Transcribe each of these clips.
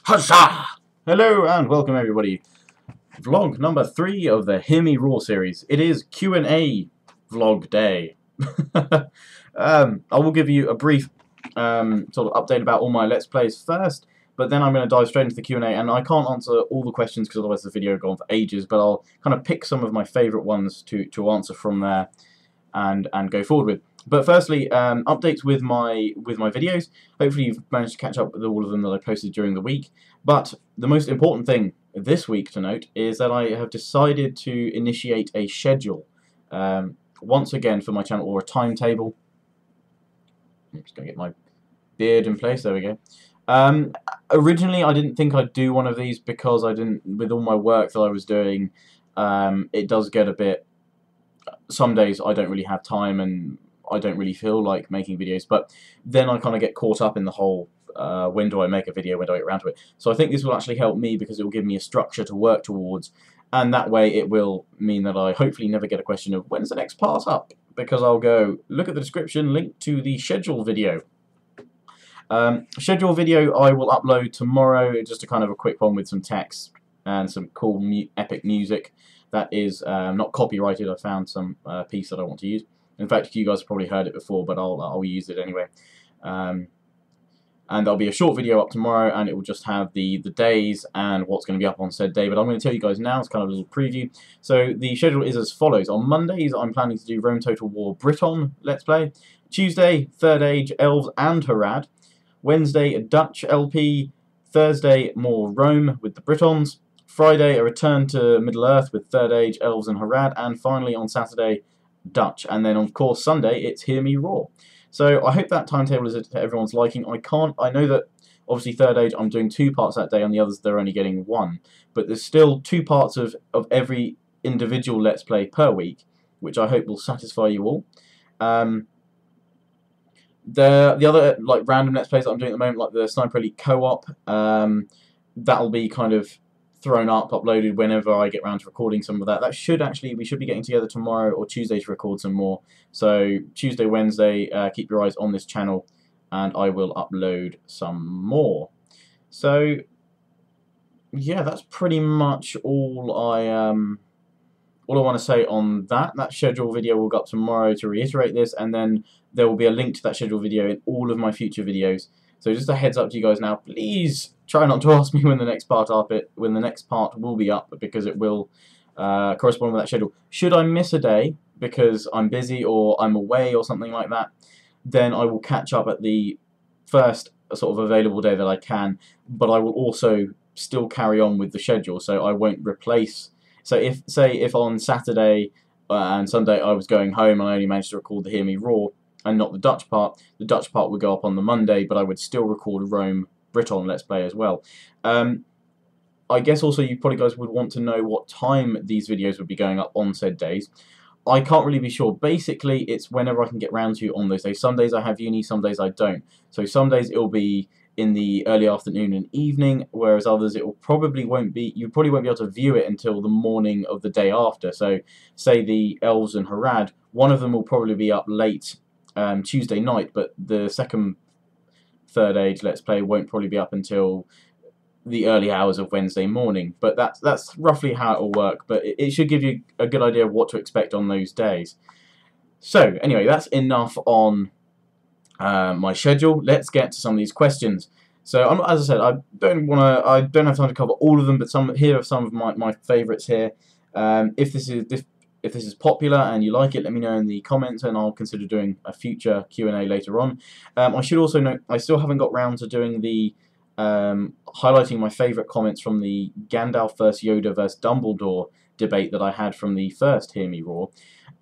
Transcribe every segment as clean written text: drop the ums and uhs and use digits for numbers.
Huzzah! Hello and welcome everybody. Vlog number 3 of the Hear Me Roar series. It is Q&A vlog day. I will give you a brief sort of update about all my Let's Plays first, but then I'm going to dive straight into the Q&A, and I can't answer all the questions because otherwise the video will go on for ages, but I'll kind of pick some of my favourite ones to answer from there and go forward with. But firstly, updates with my videos. Hopefully you've managed to catch up with all of them that I posted during the week. But the most important thing this week to note is that I have decided to initiate a schedule once again for my channel, or a timetable. I'm just going to get my beard in place. There we go. Originally, I didn't think I'd do one of these because with all my work that I was doing, it does get a bit. Some days I don't really have time and I don't really feel like making videos, but then I kind of get caught up in the whole when do I make a video, when do I get around to it. So I think this will actually help me because it will give me a structure to work towards, and that way it will mean that I hopefully never get a question of when's the next part up, because I'll go look at the description, link to the schedule video. Schedule video I will upload tomorrow, just a kind of a quick one with some text and some cool epic music that is not copyrighted. I found some piece that I want to use. In fact, you guys have probably heard it before, but I'll use it anyway. And there'll be a short video up tomorrow, and it will just have the days and what's going to be up on said day. But I'm going to tell you guys now, it's kind of a little preview. So the schedule is as follows. On Mondays, I'm planning to do Rome Total War Briton Let's Play. Tuesday, Third Age, Elves and Harad. Wednesday, Dutch LP. Thursday, more Rome with the Britons. Friday, a return to Middle-earth with Third Age, Elves and Harad. And finally, on Saturday, Dutch. And then, of course, Sunday, it's Hear Me Roar. So I hope that timetable is to everyone's liking. I know that, obviously, Third Age, I'm doing 2 parts that day, and the others, they're only getting 1. But there's still 2 parts of every individual Let's Play per week, which I hope will satisfy you all. The other, like, random Let's Plays that I'm doing at the moment, like the Sniper Elite Co-op, that'll be kind of thrown up, uploaded whenever I get around to recording some of that. We should be getting together tomorrow or Tuesday to record some more. So Tuesday, Wednesday, keep your eyes on this channel, and I will upload some more. So yeah, that's pretty much all I want to say on that. That schedule video will go up tomorrow to reiterate this, and then there will be a link to that schedule video in all of my future videos. So just a heads up to you guys now, please try not to ask me when the next part will be up, because it will correspond with that schedule. Should I miss a day because I'm busy or I'm away or something like that, then I will catch up at the first sort of available day that I can, but I will also still carry on with the schedule, so I won't replace. So if on Saturday and Sunday I was going home and I only managed to record the Hear Me Roar and not the Dutch part would go up on the Monday, but I would still record Rome Briton Let's Play as well. I guess also you probably guys would want to know what time these videos would be going up on said days. I can't really be sure. Basically, it's whenever I can get round to on those days. Some days I have uni, some days I don't. So some days it'll be in the early afternoon and evening, whereas others you probably won't be able to view it until the morning of the day after. So say the Elves and Harad, one of them will probably be up late Tuesday night, but the second Third Age Let's Play won't probably be up until the early hours of Wednesday morning. But that's roughly how it will work, but it should give you a good idea of what to expect on those days. So anyway, that's enough on my schedule. Let's get to some of these questions. So as I said, I don't have time to cover all of them, but here are some of my favourites here. If this is popular and you like it, let me know in the comments, and I'll consider doing a future Q&A later on. I should also note I still haven't got round to doing the highlighting my favourite comments from the Gandalf vs Yoda vs Dumbledore debate that I had from the first Hear Me Roar.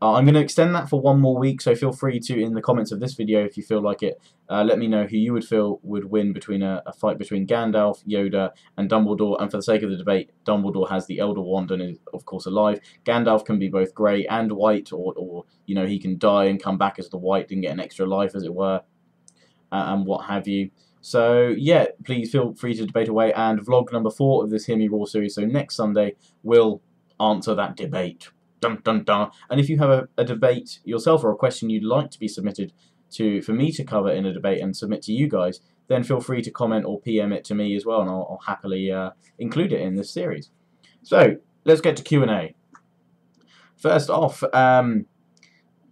I'm going to extend that for 1 more week, so feel free to, in the comments of this video, if you feel like it, let me know who you would feel would win between a fight between Gandalf, Yoda, and Dumbledore. And for the sake of the debate, Dumbledore has the Elder Wand and is, of course, alive. Gandalf can be both grey and white, or you know, he can die and come back as the white and get an extra life, as it were, and what have you. So yeah, please feel free to debate away. And vlog number 4 of this Hear Me Roar series, so next Sunday, will answer that debate. Dun, dun, dun. And if you have a debate yourself or a question you'd like to be submitted for me to cover in a debate and submit to you guys, then feel free to comment or PM it to me as well, and I'll happily include it in this series. So let's get to Q&A. First off,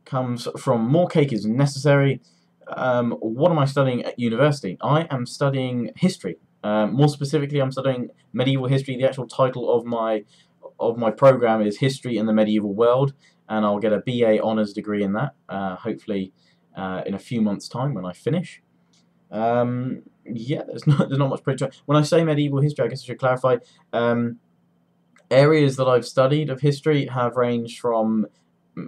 comes from More Cake is Necessary. What am I studying at university? I am studying history. More specifically, I'm studying medieval history. The actual title of my program is History in the Medieval World, and I'll get a BA Honours degree in that, hopefully in a few months' time when I finish. Yeah, there's not much pretty. When I say medieval history, I guess I should clarify. Areas that I've studied of history have ranged from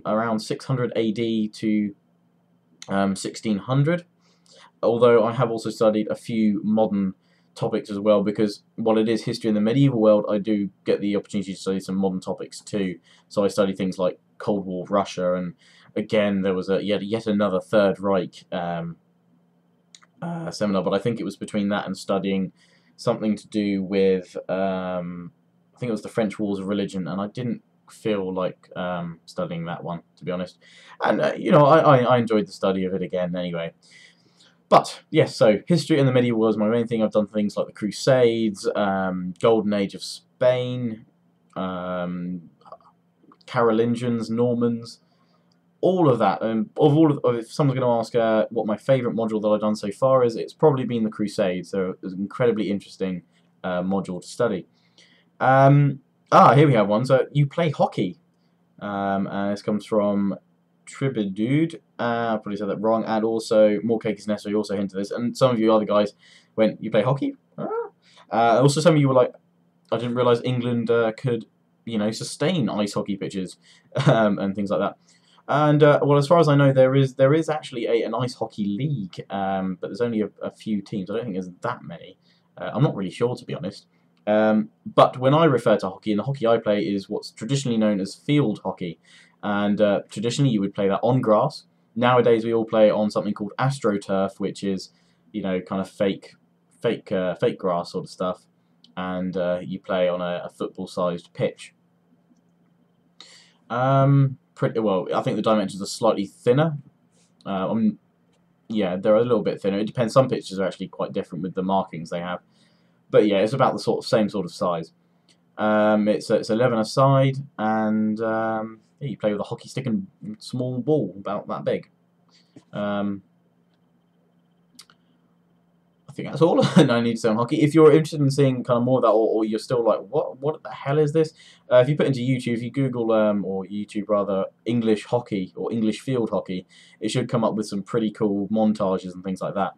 around 600 AD to 1600. Although I have also studied a few modern topics as well, because while it is history in the medieval world, I do get the opportunity to study some modern topics too. So I study things like Cold War Russia, and again there was yet another Third Reich seminar, but I think it was between that and studying something to do with I think it was the French Wars of Religion, and I didn't feel like studying that one, to be honest. And you know, I enjoyed the study of it again anyway. But yes, so history in the medieval world is my main thing. I've done things like the Crusades, Golden Age of Spain, Carolingians, Normans, all of that. If someone's going to ask what my favourite module that I've done so far is, it's probably been the Crusades. So it was an incredibly interesting module to study. Here we have one. So you play hockey. And this comes from Tribidude. I probably said that wrong. And also, More Cake is Necessary also hinted this. And some of you other guys went, you play hockey? Also, some of you were like, I didn't realise England could, you know, sustain ice hockey pitches and things like that. And well, as far as I know, there is actually an ice hockey league, but there's only a few teams. I don't think there's that many. I'm not really sure, to be honest. But when I refer to hockey, and the hockey I play is what's traditionally known as field hockey, and traditionally you would play that on grass. Nowadays we all play on something called AstroTurf, which is, you know, kind of fake grass sort of stuff, and you play on a football-sized pitch. Pretty well. I think the dimensions are slightly thinner. Yeah, they're a little bit thinner. It depends. Some pitches are actually quite different with the markings they have. But yeah, it's about the same sort of size. It's 11 a side, and yeah, you play with a hockey stick and small ball about that big. I think that's all I need to say on hockey. If you're interested in seeing kind of more of that, or you're still like, what the hell is this? If you put into YouTube, if you Google or YouTube rather, English hockey or English field hockey, it should come up with some pretty cool montages and things like that.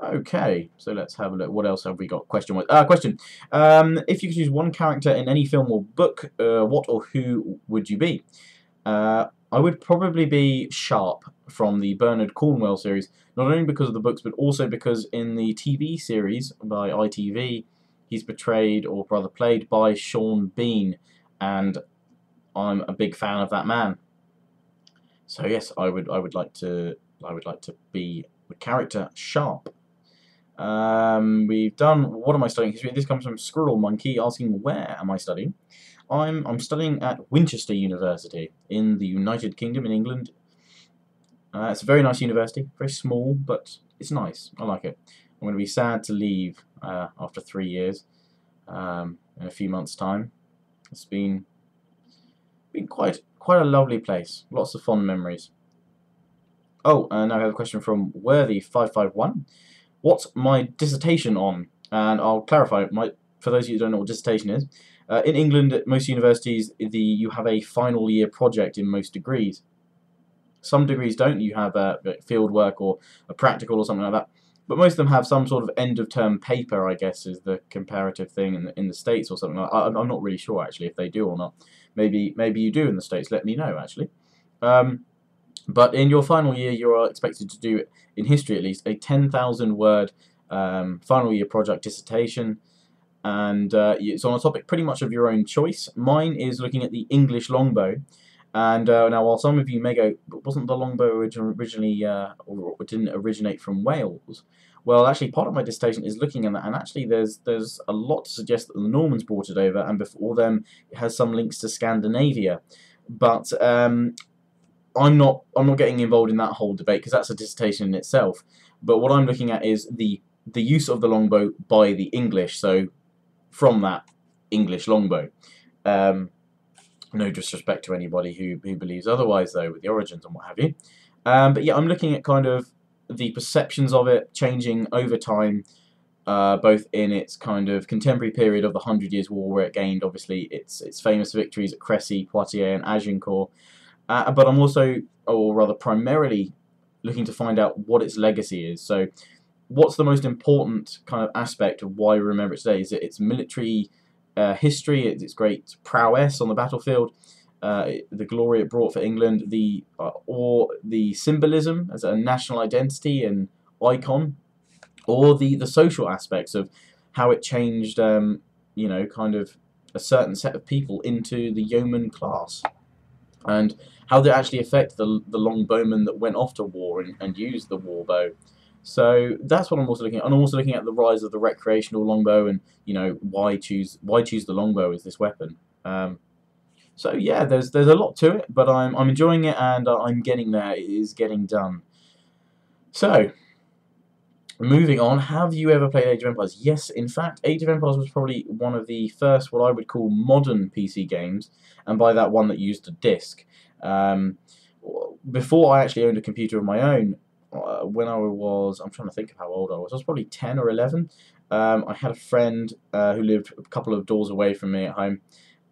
Okay, so let's have a look. What else have we got? Question. If you could choose one character in any film or book, what or who would you be? I would probably be Sharp from the Bernard Cornwell series, not only because of the books, but also because in the TV series by ITV, he's portrayed, or rather played, by Sean Bean, and I'm a big fan of that man. So yes, I would like to be the character Sharp. We've done what am I studying history? This comes from Squirrel Monkey asking where am I studying? I'm studying at Winchester University in the United Kingdom in England. It's a very nice university, very small, but it's nice. I like it. I'm going to be sad to leave after 3 years in a few months' time. It's been quite a lovely place. Lots of fond memories. Oh, now I have a question from Worthy551. What's my dissertation on? And I'll clarify. For those of you who don't know what dissertation is, in England, at most universities, you have a final year project in most degrees. Some degrees don't. You have field work or a practical or something like that. But most of them have some sort of end-of-term paper, I guess, is the comparative thing in the States or something like that. I'm not really sure, actually, if they do or not. Maybe you do in the States. Let me know, actually. But in your final year, you are expected to do, in history at least, a 10,000-word final year project dissertation. And it's on a topic pretty much of your own choice. Mine is looking at the English longbow. And now, while some of you may go, wasn't the longbow originally, or didn't originate from Wales? Well, actually, part of my dissertation is looking at that, and actually there's a lot to suggest that the Normans brought it over, and before them it has some links to Scandinavia. But I'm not getting involved in that whole debate because that's a dissertation in itself. But what I'm looking at is the use of the longbow by the English. So from that English longbow. No disrespect to anybody who believes otherwise, though, with the origins and what have you. But yeah, I'm looking at kind of the perceptions of it changing over time, both in its kind of contemporary period of the Hundred Years' War, where it gained, obviously, its famous victories at Crécy, Poitiers, and Agincourt. But I'm also, or rather primarily, looking to find out what its legacy is. So what's the most important kind of aspect of why we remember it today? Is it its military history, its great prowess on the battlefield, the glory it brought for England, or the symbolism as a national identity and icon, or the social aspects of how it changed, you know, kind of a certain set of people into the yeoman class, and how they actually affect the longbowmen that went off to war and used the war bow. So that's what I'm also looking at. I'm also looking at the rise of the recreational longbow, and you know, why choose the longbow as this weapon. So yeah, there's a lot to it, but I'm enjoying it, and I'm getting there. It is getting done. So moving on, have you ever played Age of Empires? Yes, in fact, Age of Empires was probably one of the first what I would call modern PC games, and by that, one that used a disc. Before I actually owned a computer of my own, when I'm trying to think of how old I was probably 10 or 11. I had a friend who lived a couple of doors away from me at home,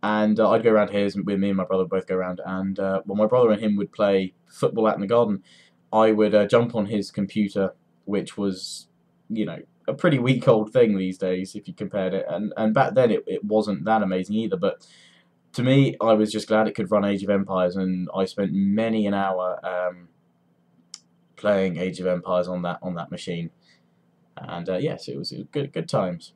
and I'd go around his, with me and my brother would both go around, and when my brother and him would play football out in the garden, I would jump on his computer, which was, you know, a pretty weak old thing these days if you compared it, and back then it wasn't that amazing either, but to me, I was just glad it could run Age of Empires, and I spent many an hour playing Age of Empires on that machine, and yes, it was good times.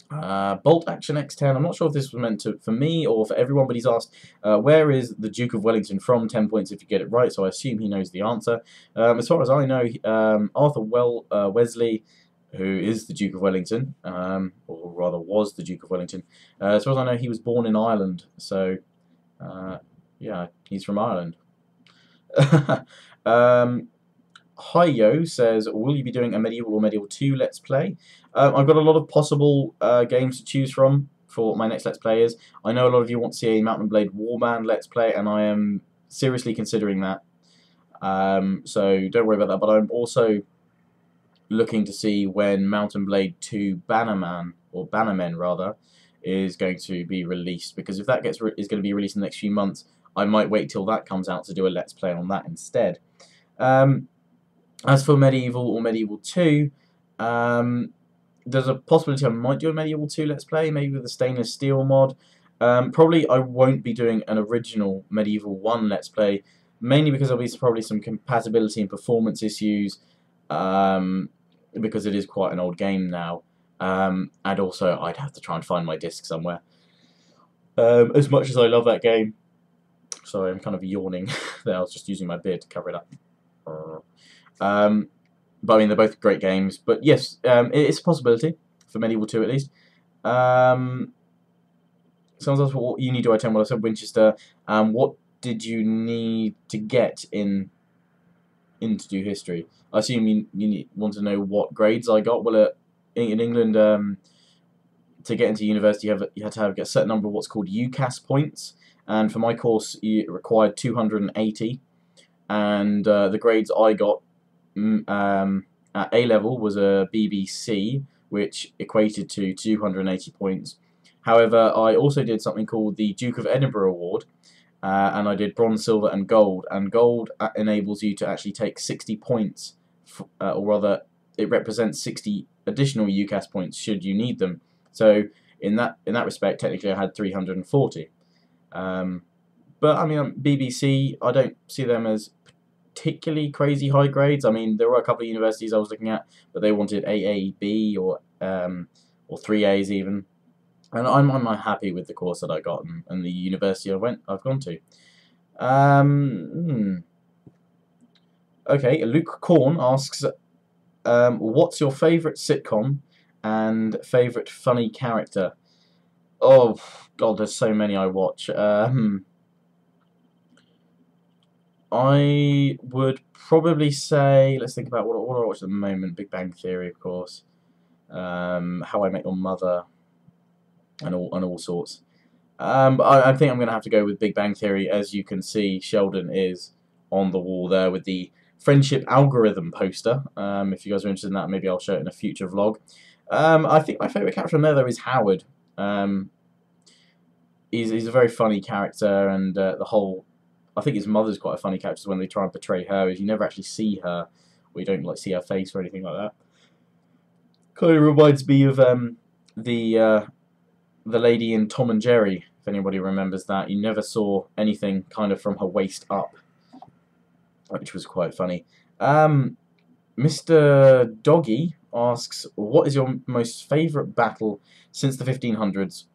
Bolt Action X10. I'm not sure if this was meant for me or for everyone, but he's asked, where is the Duke of Wellington from? 10 points if you get it right, so I assume he knows the answer. As far as I know, Arthur Wesley, who is the Duke of Wellington, or rather was the Duke of Wellington, as far as I know, he was born in Ireland, so yeah, he's from Ireland. Hiyo says, will you be doing a Medieval or Medieval 2 Let's Play? I've got a lot of possible games to choose from for my next Let's Play is. I know a lot of you want to see a Mount and Blade Warband Let's Play, and I am seriously considering that. So don't worry about that, but I'm also looking to see when Mount and Blade 2 Bannerman, or Bannermen rather, is going to be released, because if that is going to be released in the next few months, I might wait till that comes out to do a Let's Play on that instead. As for Medieval or Medieval 2, there's a possibility I might do a Medieval 2 Let's Play, maybe with a stainless steel mod. Probably I won't be doing an original Medieval 1 Let's Play, mainly because there'll be probably some compatibility and performance issues, because it is quite an old game now, and also I'd have to try and find my disc somewhere. As much as I love that game, sorry, I'm kind of yawning there, I was just using my beard to cover it up. But I mean, they're both great games. But yes, it's a possibility for Medieval 2 at least. Someone else, what uni do I attend? Well, I said Winchester. What did you need to get in to do history? I assume you want to know what grades I got. Well, in England, to get into university, you had to have a certain number of what's called UCAS points, and for my course, it required 280. And the grades I got at A level was a BBC, which equated to 280 points. However, I also did something called the Duke of Edinburgh Award, and I did bronze, silver, and gold. And gold enables you to actually take 60 points, or rather, it represents 60 additional UCAS points should you need them. So in that respect, technically, I had 340. But I mean, BBC, I don't see them as particularly crazy high grades. I mean, there were a couple of universities I was looking at, but they wanted AAB or 3As even. And I'm happy with the course that I got and the university I've gone to. Okay, Luke Korn asks, what's your favourite sitcom and favourite funny character? Oh God, there's so many I watch. I would probably say, let's think about what I watch at the moment. Big Bang Theory, of course. How I Met Your Mother, and all sorts. But I think I'm going to have to go with Big Bang Theory. As you can see, Sheldon is on the wall there with the friendship algorithm poster. If you guys are interested in that, maybe I'll show it in a future vlog. I think my favourite character in there, though, is Howard. He's a very funny character, and the whole... I think his mother's quite a funny character when they try and portray her, is you never actually see her, or you don't like see her face or anything like that. Kind of reminds me of the lady in Tom and Jerry, if anybody remembers that. You never saw anything kind of from her waist up, which was quite funny. Mr. Doggy asks, what is your most favourite battle since the 1500s?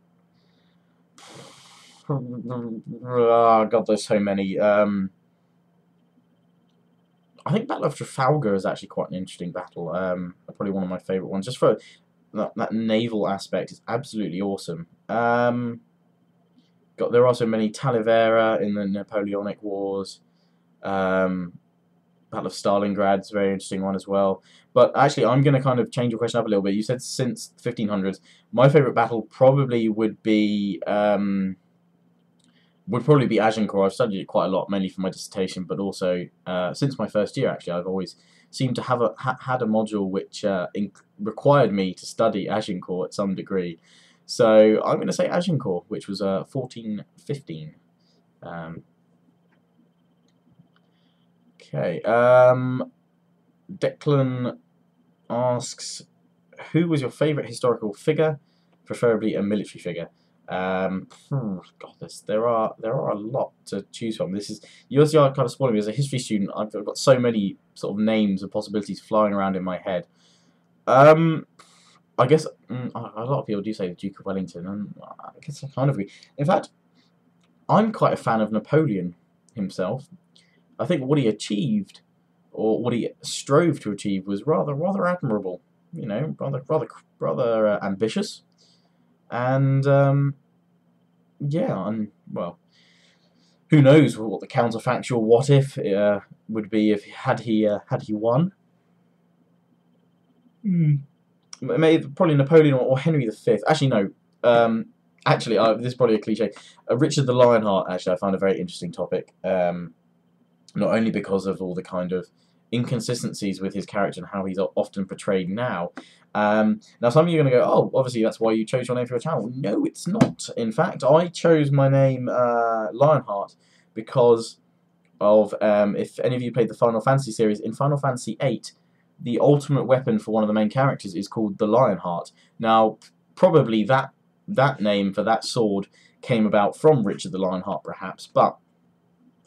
Oh, God, there's so many. I think Battle of Trafalgar is actually quite an interesting battle. Probably one of my favourite ones. Just for that naval aspect is absolutely awesome. There are also many. Talavera in the Napoleonic Wars. Battle of Stalingrad is a very interesting one as well. But actually, I'm going to kind of change your question up a little bit. You said since the 1500s. My favourite battle probably would be Agincourt. I've studied it quite a lot, mainly for my dissertation, but also since my first year. Actually, I've always seemed to have had a module which required me to study Agincourt at some degree. So I'm going to say Agincourt, which was 1415. Okay. Declan asks, who was your favourite historical figure, preferably a military figure? God, there are a lot to choose from. You also are kind of spoiling me. As a history student, I've got so many sort of names and possibilities flying around in my head. I guess a lot of people do say the Duke of Wellington, and I guess I kind of agree. In fact, I'm quite a fan of Napoleon himself. I think what he achieved, or what he strove to achieve, was rather admirable. You know, rather ambitious. And yeah, and well, who knows what the counterfactual what if would be if had he won? Maybe probably Napoleon or Henry V. Actually, no. Actually, this is probably a cliche. Richard the Lionheart. Actually, I found a very interesting topic. Not only because of all the kind of inconsistencies with his character and how he's often portrayed now. Now some of you are going to go, oh, obviously that's why you chose your name for your channel. No, it's not. In fact, I chose my name Lionheart because of, if any of you played the Final Fantasy series, in Final Fantasy VIII, the ultimate weapon for one of the main characters is called the Lionheart. Now, probably that name for that sword came about from Richard the Lionheart, perhaps, but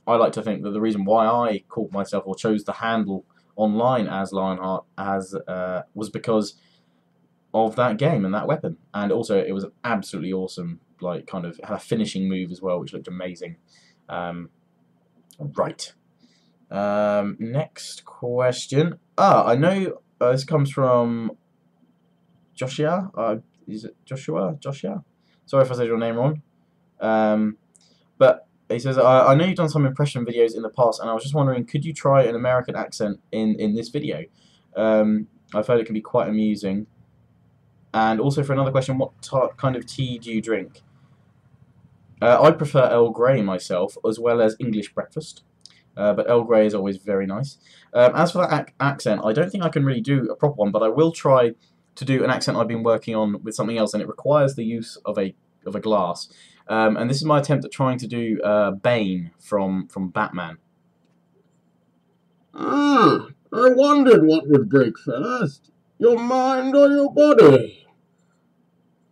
I like to think that the reason why I called myself or chose the handle online as Lionheart was because of that game and that weapon, and also it was an absolutely awesome, like, kind of had a finishing move as well, which looked amazing. Right. Next question. I know this comes from Joshua. Is it Joshua? Sorry if I said your name wrong. But he says, I know you've done some impression videos in the past, and I was just wondering, could you try an American accent in this video? I've heard it can be quite amusing. And also for another question, what kind of tea do you drink? I prefer Earl Grey myself, as well as English breakfast. But Earl Grey is always very nice. As for that accent, I don't think I can really do a proper one, but I will try to do an accent I've been working on with something else, and it requires the use of a glass. And this is my attempt at trying to do Bane from Batman. I wondered what would break first, your mind or your body.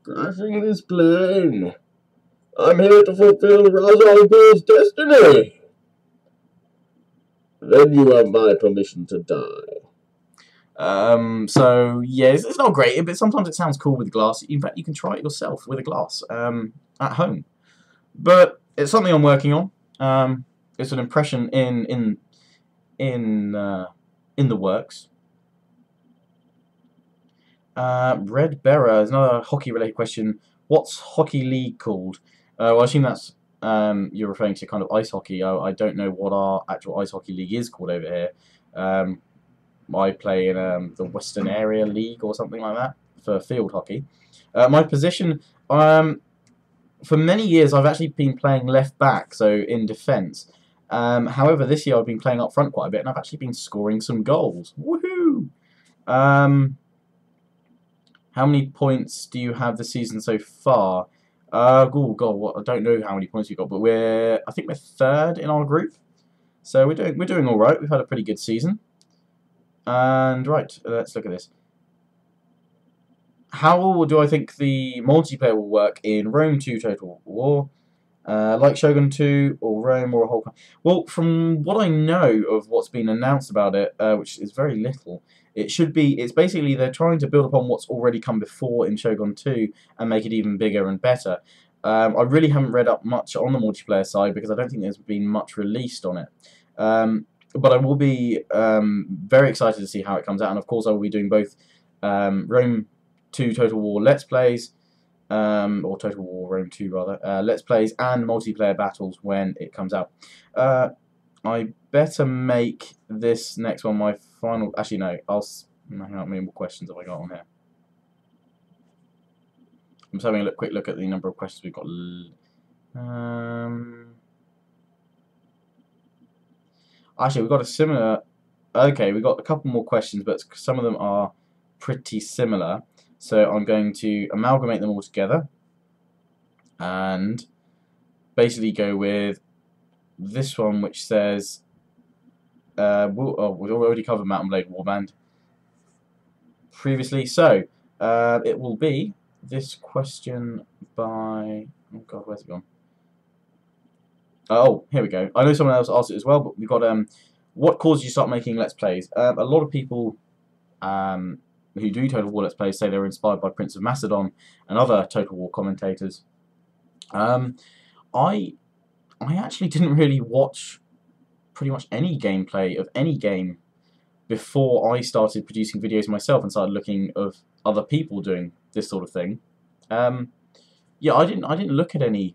Crashing this plane. I'm here to fulfill Ra's al Ghul's destiny. Then you have my permission to die. So yeah, it's not great, but sometimes it sounds cool with glass. In fact, you can try it yourself with a glass at home. But it's something I'm working on. It's an impression in the works. Red Berra is another hockey-related question. What's Hockey League called? Well, I assume that's you're referring to kind of ice hockey, I don't know what our actual ice hockey league is called over here. I play in the Western Area League or something like that for field hockey. My position, for many years, I've actually been playing left back, so in defence. However, this year I've been playing up front quite a bit, and I've actually been scoring some goals. Woohoo! How many points do you have this season so far? Oh God, what, I don't know how many points we got, but I think we're third in our group, so we're doing all right. We've had a pretty good season. And right, let's look at this. How do I think the multiplayer will work in Rome 2 Total War? Like Shogun 2 or Rome or a whole... Well, from what I know of what's been announced about it, which is very little, it's basically they're trying to build upon what's already come before in Shogun 2 and make it even bigger and better. I really haven't read up much on the multiplayer side because I don't think there's been much released on it. But I will be very excited to see how it comes out, and of course I will be doing both Rome 2 Total War Let's Plays, or Total War Rome 2 rather, Let's Plays and multiplayer battles when it comes out. I better make this next one my final... Actually no, hang on, how many more questions have I got on here? I'm just having a quick look at the number of questions we've got. Actually, we've got a similar... Okay, we've got a couple more questions, but some of them are pretty similar. So I'm going to amalgamate them all together and basically go with this one, which says... we've already covered Mountain Blade Warband previously. So it will be this question by... Oh God, where's it gone? Oh, here we go. I know someone else asked it as well, but we've got what caused you to start making Let's Plays? A lot of people who do Total War Let's Plays say they were inspired by Prince of Macedon and other Total War commentators. I actually didn't really watch pretty much any gameplay of any game before I started producing videos myself and started looking of other people doing this sort of thing. Yeah, I didn't look at any.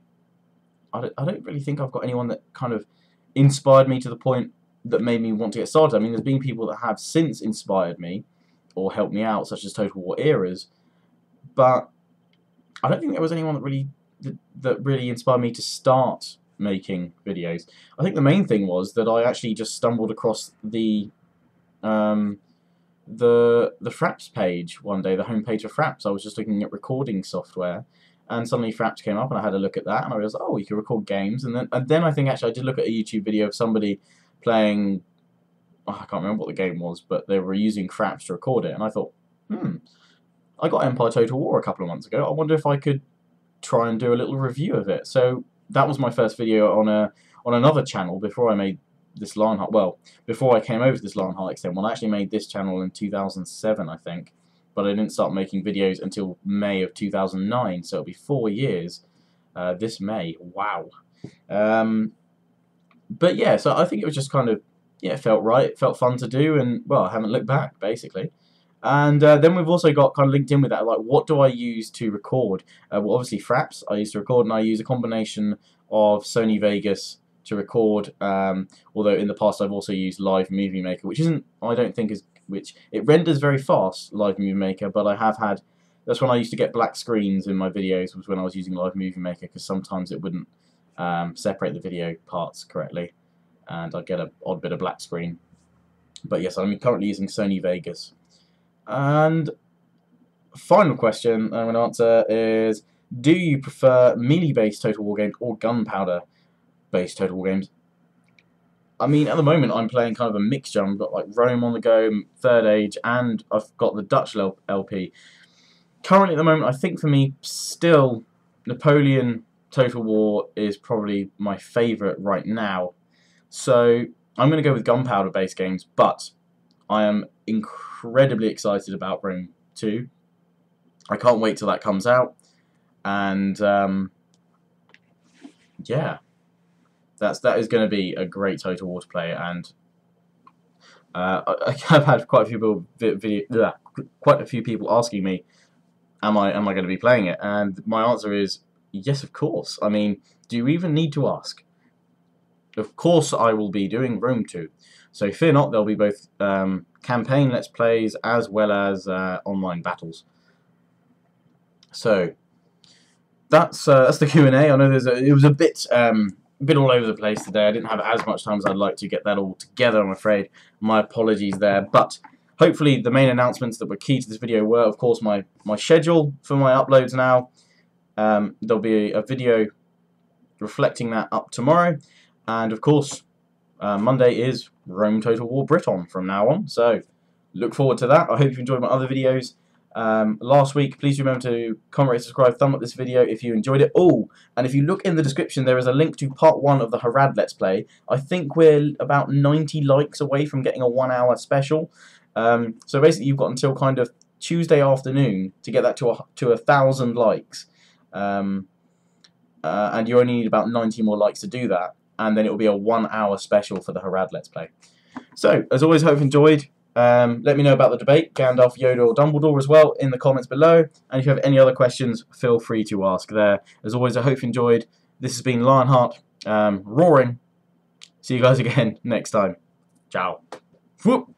I don't really think I've got anyone that kind of inspired me to the point that made me want to get started. I mean, there's been people that have since inspired me or helped me out, such as Total War Eras, but I don't think there was anyone that really inspired me to start making videos. I think the main thing was that I actually just stumbled across the Fraps page one day, the homepage of Fraps. I was just looking at recording software, and suddenly Fraps came up, and I had a look at that, and I realized, oh, you can record games. And then I think actually I did look at a YouTube video of somebody playing, oh, I can't remember what the game was, but they were using Fraps to record it, and I thought, I got Empire Total War a couple of months ago. I wonder if I could try and do a little review of it. So that was my first video on another channel before I made this Lionheart. Well, before I came over to this Lionheart Extend one. I actually made this channel in 2007, I think. But I didn't start making videos until May of 2009, so it'll be 4 years this May. Wow. But yeah, so I think it was just kind of, yeah, it felt right, it felt fun to do, and, well, I haven't looked back, basically. And then we've also got kind of linked in with that, like, what do I use to record? Well, obviously Fraps I use to record, and I use a combination of Sony Vegas to record, although in the past I've also used Live Movie Maker, which isn't, I don't think is, which it renders very fast, Live Movie Maker, but I have had, that's when I used to get black screens in my videos, was when I was using Live Movie Maker, because sometimes it wouldn't separate the video parts correctly, and I'd get an odd bit of black screen. But yes, I'm currently using Sony Vegas. And final question I'm going to answer is, do you prefer melee-based Total War games or gunpowder-based Total War games? I mean, at the moment I'm playing kind of a mixture. I've got like Rome on the go, Third Age, and I've got the Dutch LP. Currently at the moment, I think for me, still, Napoleon Total War is probably my favourite right now. So I'm going to go with gunpowder-based games, but I am incredibly excited about Rome 2. I can't wait till that comes out, and yeah, that is going to be a great Total War to play. And I've had quite a few people asking me, am I going to be playing it? And my answer is yes, of course. I mean, Do you even need to ask? Of course I will be doing Rome 2. So fear not, there'll be both campaign Let's Plays as well as online battles. So that's the Q&A. I know it was a bit all over the place today. I didn't have as much time as I'd like to get that all together, I'm afraid. My apologies there. But hopefully the main announcements that were key to this video were, of course, my schedule for my uploads now. There'll be a video reflecting that up tomorrow. And, of course, Monday is Rome Total War Briton from now on. So look forward to that. I hope you enjoyed my other videos. Last week, please remember to comment, rate, subscribe, thumb up this video if you enjoyed it. Oh, and if you look in the description, there is a link to part 1 of the Harad Let's Play. I think we're about 90 likes away from getting a 1-hour special. So basically, you've got until kind of Tuesday afternoon to get that to 1,000 likes. And you only need about 90 more likes to do that. And then it will be a 1-hour special for the Harad Let's Play. So, as always, hope you enjoyed. Let me know about the debate, Gandalf, Yoda or Dumbledore as well, in the comments below. And if you have any other questions, feel free to ask there. As always, I hope you enjoyed. This has been Lionheart, roaring. See you guys again next time. Ciao. Whoop.